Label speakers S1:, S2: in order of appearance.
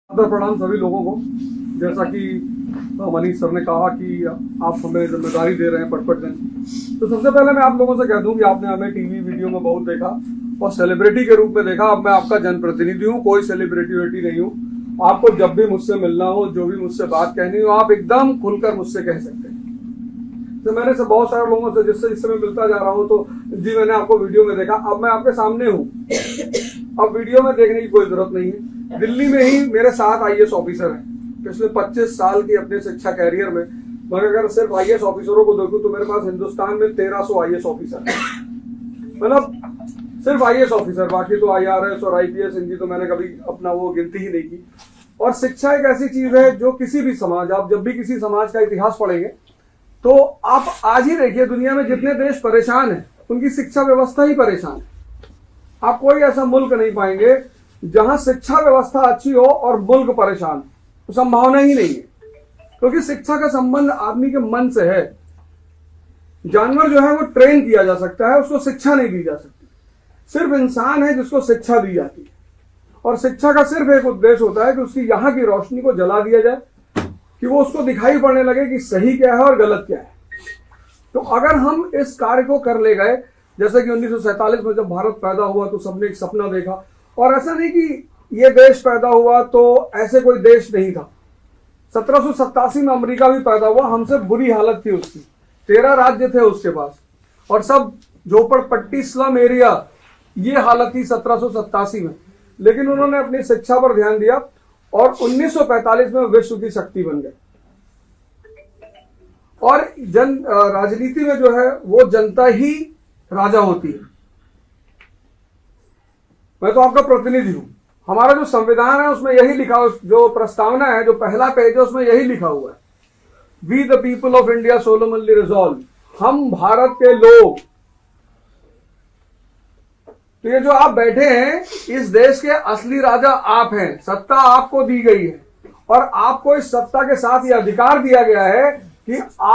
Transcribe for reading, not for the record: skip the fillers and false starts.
S1: प्रणाम सभी लोगों को। जैसा कि मनीष सर ने कहा कि आप हमें जिम्मेदारी दे रहे हैं पट दिन, तो सबसे पहले मैं आप लोगों से कह दूं कि आपने हमें टीवी वीडियो में बहुत देखा और सेलिब्रिटी के रूप में देखा। अब मैं आपका जनप्रतिनिधि हूं, कोई सेलिब्रिटी नहीं हूं। आपको जब भी मुझसे मिलना हो, जो भी मुझसे बात कहनी हो, आप एकदम खुलकर मुझसे कह सकते हैं। तो मैंने से बहुत सारे लोगों से जिससे मैं मिलता जा रहा हूं, तो जी मैंने आपको वीडियो में देखा, अब मैं आपके सामने हूं, अब वीडियो में देखने की कोई जरूरत नहीं है। दिल्ली में ही मेरे 7 आईएएस ऑफिसर हैं पिछले 25 साल की अपने शिक्षा कैरियर में। मगर अगर सिर्फ आईएएस ऑफिसरों को देखूं तो मेरे पास हिंदुस्तान में 1300 आईएएस ऑफिसर हैं, मतलब सिर्फ आईएएस ऑफिसर। बाकी तो आईआरएस और आईपीएस, इनकी तो मैंने कभी अपना वो गिनती ही नहीं की। और शिक्षा एक ऐसी चीज है जो किसी भी समाज, आप जब भी किसी समाज का इतिहास पढ़ेंगे तो आप आज ही देखिए, दुनिया में जितने देश परेशान हैं उनकी शिक्षा व्यवस्था ही परेशान है। आप कोई ऐसा मुल्क नहीं पाएंगे जहां शिक्षा व्यवस्था अच्छी हो और मुल्क परेशान, तो संभावना ही नहीं है, क्योंकि शिक्षा का संबंध आदमी के मन से है। जानवर जो है वो ट्रेन किया जा सकता है, उसको शिक्षा नहीं दी जा सकती। सिर्फ इंसान है जिसको शिक्षा दी जाती है, और शिक्षा का सिर्फ एक उद्देश्य होता है कि उसकी यहां की रोशनी को जला दिया जाए, कि वो उसको दिखाई पड़ने लगे कि सही क्या है और गलत क्या है। तो अगर हम इस कार्य को कर ले गए, जैसे कि 1947 में जब भारत पैदा हुआ तो सबने एक सपना देखा, और ऐसा नहीं कि ये देश पैदा हुआ तो ऐसे कोई देश नहीं था। 1787 में अमेरिका भी पैदा हुआ, हमसे बुरी हालत थी उसकी, 13 राज्य थे उसके पास, और सब झोपड़पट्टी स्लम एरिया, ये हालत थी 1787 में। लेकिन उन्होंने अपनी शिक्षा पर ध्यान दिया और 1945 में विश्व की शक्ति बन गए। और राजनीति में जो है वो जनता ही राजा होती है। मैं तो आपका प्रतिनिधि हूं। हमारा जो संविधान है उसमें यही लिखा, जो प्रस्तावना है, जो पहला पेज है, उसमें यही लिखा हुआ है, we the people of India solemnly resolve, हम भारत के लोग। तो ये जो आप बैठे हैं, इस देश के असली राजा आप हैं, सत्ता आपको दी गई है, और आपको इस सत्ता के साथ ये अधिकार दिया गया है कि आप